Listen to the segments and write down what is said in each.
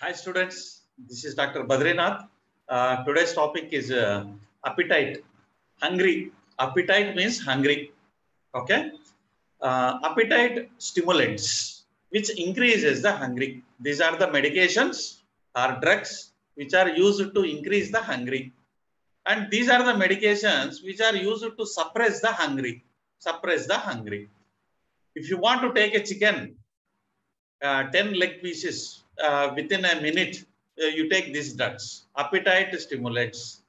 Hi students, this is Dr. Badrinath. Today's topic is appetite, hungry. Appetite means hungry. Okay. Appetite stimulants, which increases the hungry. These are the medications or drugs which are used to increase the hungry. And these are the medications which are used to suppress the hungry. Suppress the hungry. If you want to take a chicken, 10 leg pieces within a minute, you take these drugs, appetite stimulants.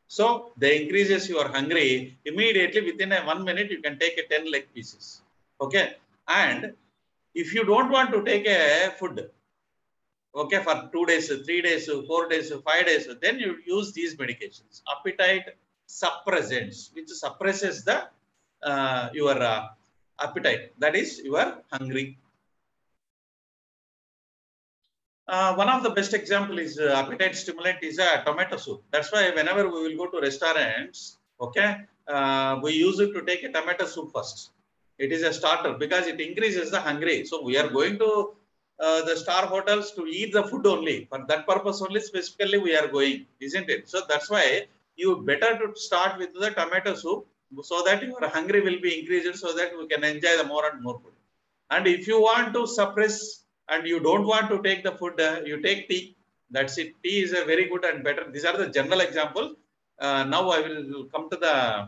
So they increases your hungry immediately within a 1 minute, you can take a 10 leg pieces. Okay. And if you don't want to take a food, okay, for 2 days, 3 days, 4 days, 5 days, then you use these medications, appetite suppressants, which suppresses the your appetite. That is your hungry. One of the best example is appetite stimulant is a tomato soup. That's why whenever we will go to restaurants, okay, we use it to take a tomato soup first. It is a starter because it increases the hungry. So we are going to the star hotels to eat the food only. For that purpose only specifically we are going, isn't it? So that's why you better to start with the tomato soup so that your hungry will be increased so that we can enjoy the more and more food. And if you want to suppress and you don't want to take the food, you take tea. That's it. Tea is a very good and better. These are the general example. Now I will come to the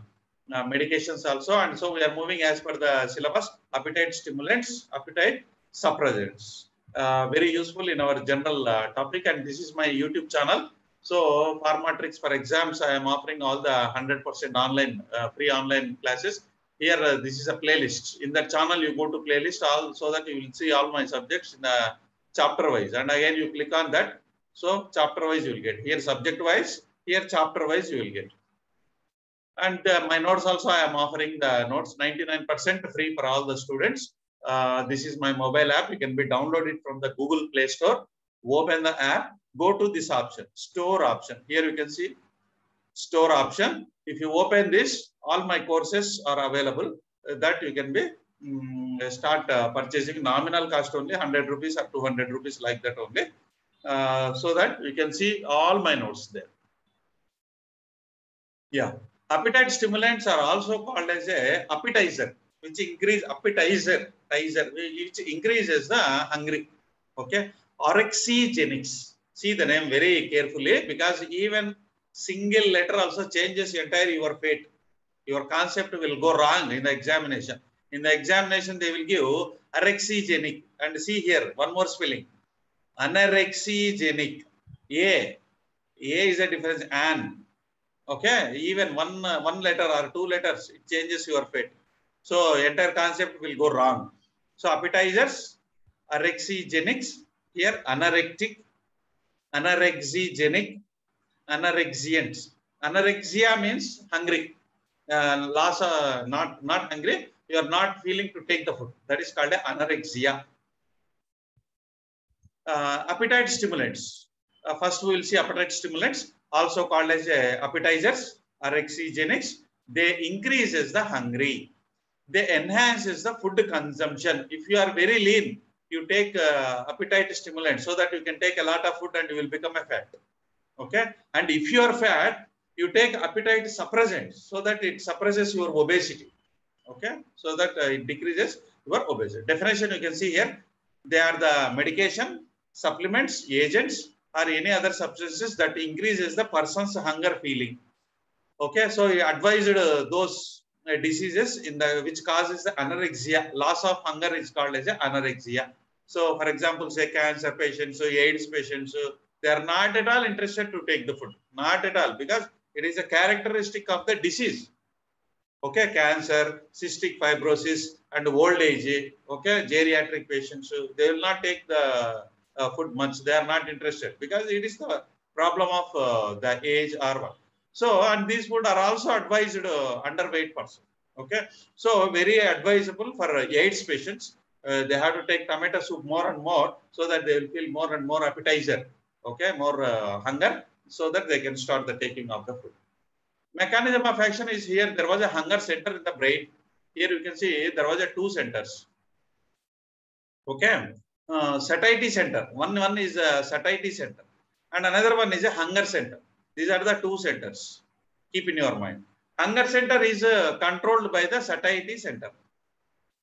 medications also. And so we are moving as per the syllabus, appetite stimulants, appetite suppressants. Very useful in our general topic. And this is my YouTube channel. So Pharmatrix for exams, I am offering all the 100% online, free online classes. Here, this is a playlist. In that channel, you go to playlist all so that you will see all my subjects in the chapter wise. And again, you click on that. So chapter wise, you will get. Here, subject wise. Here, chapter wise, you will get. And my notes also, I am offering the notes 99% free for all the students. This is my mobile app. You can be downloaded from the Google Play Store. Open the app. Go to this option, store option. Here you can see store option. If you open this, all my courses are available. That you can be start purchasing nominal cost only 100 rupees or 200 rupees like that only. So that you can see all my notes there. Yeah. Appetite stimulants are also called as a appetizer, which increase which increases the hungry. Okay. Orexigenics. See the name very carefully because even single letter also changes entire your fate. Your concept will go wrong in the examination. In the examination, they will give orexigenic. And see here, one more spelling. Anorexigenic. A. A is a difference. An. Okay, even one letter or two letters, it changes your fate. So entire concept will go wrong. So appetizers, orexigenics, here anorectic, anorexigenic, anorexians. Anorexia means hungry. Loss, not hungry. You are not feeling to take the food. That is called anorexia. Appetite stimulants. First, we will see appetite stimulants, also called as appetizers or exigenics. They increases the hungry. They enhances the food consumption. If you are very lean, you take appetite stimulant so that you can take a lot of food and you will become a fat. Okay. And if you are fat, you take appetite suppressants so that it suppresses your obesity. Okay. So that it decreases your obesity. Definition you can see here. They are the medication, supplements, agents, or any other substances that increases the person's hunger feeling. Okay, so he advised those diseases in the which causes the anorexia. Loss of hunger is called as anorexia. So, for example, say cancer patients, so AIDS patients, they are not at all interested to take the food, not at all, because it is a characteristic of the disease. Okay, cancer, cystic fibrosis, and old age. Okay, geriatric patients, they will not take the food much. They are not interested because it is the problem of the age or what. So, and these food are also advised underweight person. Okay, so very advisable for AIDS patients. They have to take tomato soup more and more so that they will feel more and more appetizer. Okay, more hunger so that they can start the taking of the food. Mechanism of action is here. There was a hunger center in the brain. Here you can see there was a two centers. Okay. satiety center. One is a satiety center, and another one is a hunger center. These are the two centers. Keep in your mind. Hunger center is controlled by the satiety center.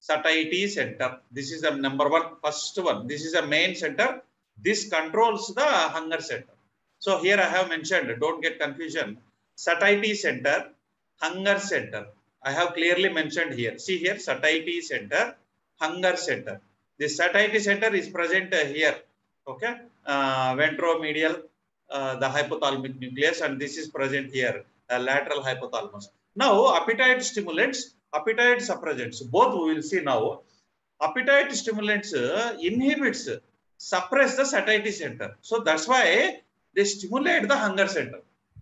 Satiety center. This is the number one, first one. This is a main center. This controls the hunger center. So here I have mentioned, don't get confusion. Satiety center, hunger center. I have clearly mentioned here. See here, satiety center, hunger center. The satiety center is present here. Okay, ventromedial, the hypothalamic nucleus, and this is present here, lateral hypothalamus. Now, appetite stimulants, appetite suppressants, both we will see now. Appetite stimulants inhibits, suppress the satiety center. So that's why they stimulate the hunger center.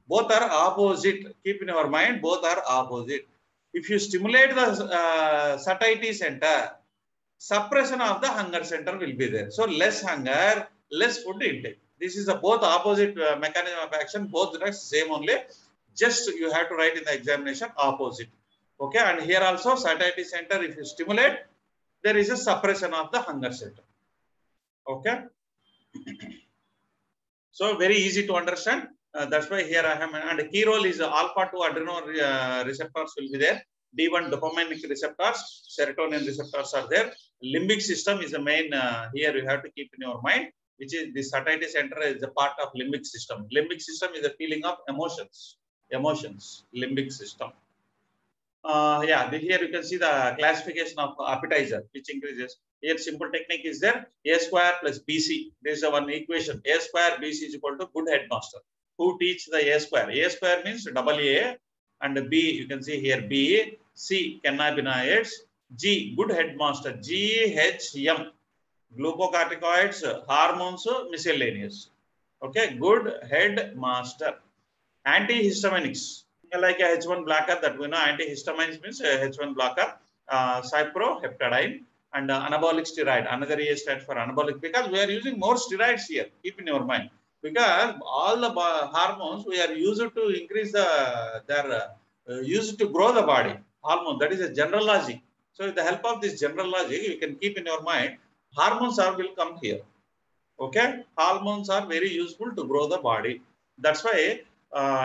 Both are opposite. Keep in your mind, both are opposite. If you stimulate the satiety center, suppression of the hunger center will be there. So less hunger, less food intake. This is a both opposite mechanism of action. Both drugs same only. Just you have to write in the examination opposite. Okay, and here also satiety center, if you stimulate, there is a suppression of the hunger center. Okay. So very easy to understand. That's why here I have, and the key role is alpha 2 adrenal receptors will be there. D1 dopaminic receptors, serotonin receptors are there. Limbic system is the main, here you have to keep in your mind, which is the satiety center is a part of limbic system. Limbic system is a feeling of emotions, limbic system. Yeah, here you can see the classification of appetizer, which increases. Here simple technique is there, A square plus BC. This is the one equation, A square BC is equal to good headmaster. Who teach the A square? A square means double A, and B, you can see here B, C, cannabinoids, G, good headmaster, GHM, glucocorticoids, hormones, miscellaneous. Okay, good headmaster. Antihistaminics, like a H1 blocker that we know, antihistamines means H1 blocker, cyproheptadine, and anabolic steroid. Another A stands for anabolic because we are using more steroids here. Keep in your mind, because all the hormones we are used to increase used to grow the body. Hormone, that is a general logic. So with the help of this general logic, you can keep in your mind, hormones will come here. Okay, hormones are very useful to grow the body. That's why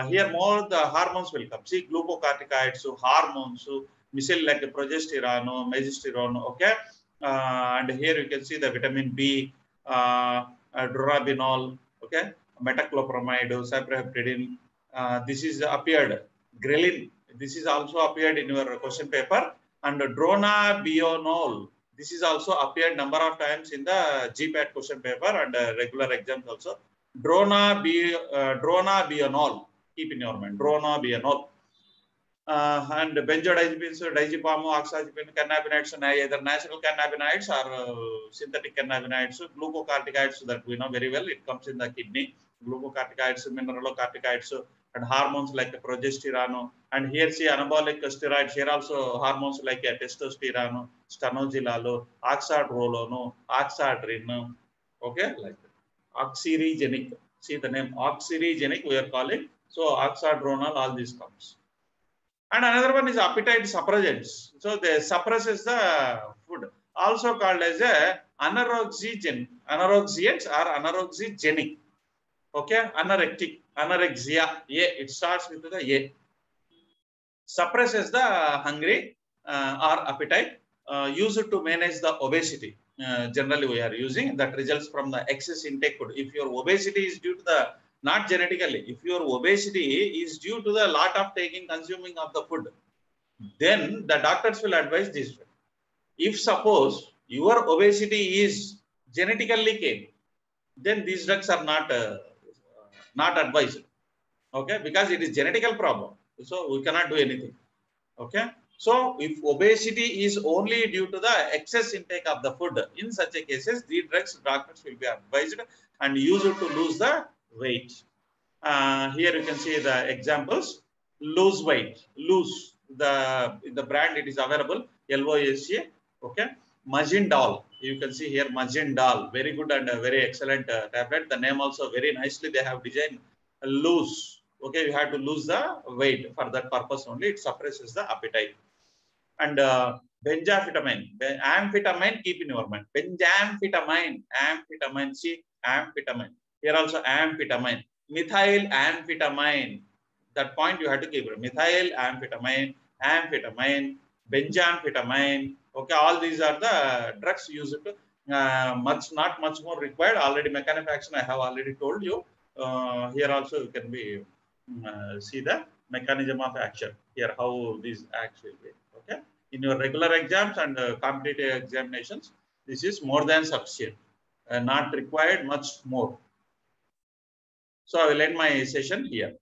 here more the hormones will come. See, glucocorticoids, so hormones, so miscellaneous like progesterone, megesterone. Okay, and here you can see the vitamin B, dorabinol. Okay, metoclopramide, cyproheptadine. This is appeared. Ghrelin. This is also appeared in your question paper. And dronabinol. This is also appeared number of times in the GPAT question paper and regular exams also. Dronabinol. Keep in your mind. Dronabinol. And benzodiazepines, diazepam, oxazepine, cannabinoids, and either natural cannabinoids or synthetic cannabinoids, glucocorticoids that we know very well. It comes in the kidney. Glucocorticoids, mineralocorticoids, and hormones like progesterone. And here see anabolic steroids. Here also hormones like testosterone, stanozolol, oxandrolone, oxandrine. Okay, like that. Oxyrigenic. See the name oxyrigenic we are calling. So oxandrolone, all these comes. And another one is appetite suppressants. So they suppresses the food. Also called as a anorexigen. Anorexiants or anorexiogenic. Okay, anorectic, anorexia. A, it starts with the A. Suppresses the hungry or appetite, used to manage the obesity. Generally, we are using that results from the excess intake food. If your obesity is due to the, not genetically, if your obesity is due to the lot of consuming of the food, then the doctors will advise this. If suppose your obesity is genetically came, then these drugs are not advised. Okay, because it is genetical problem. So we cannot do anything. Okay. So if obesity is only due to the excess intake of the food, in such a cases, the drugs doctors will be advised and used to lose the weight. Here you can see the examples. Lose weight, lose the brand it is available, LOSA. Okay. Majindal, you can see here Majindal, very good and very excellent tablet. The name also very nicely they have designed. Lose. Okay, you have to lose the weight for that purpose only. It suppresses the appetite. And Benzamphetamine. Amphetamine, keep in your mind. Benzamphetamine. Amphetamine. See, amphetamine. Here also amphetamine. Methyl amphetamine. That point you have to keep it. Methyl amphetamine, amphetamine, benzamphetamine. Okay, all these are the drugs used to not much more required. Already mechanism of action I have already told you. Here also you can be see the mechanism of action. Here how these acts will be. Okay, in your regular exams and competitive examinations, this is more than sufficient. Not required much more. So I will end my session here.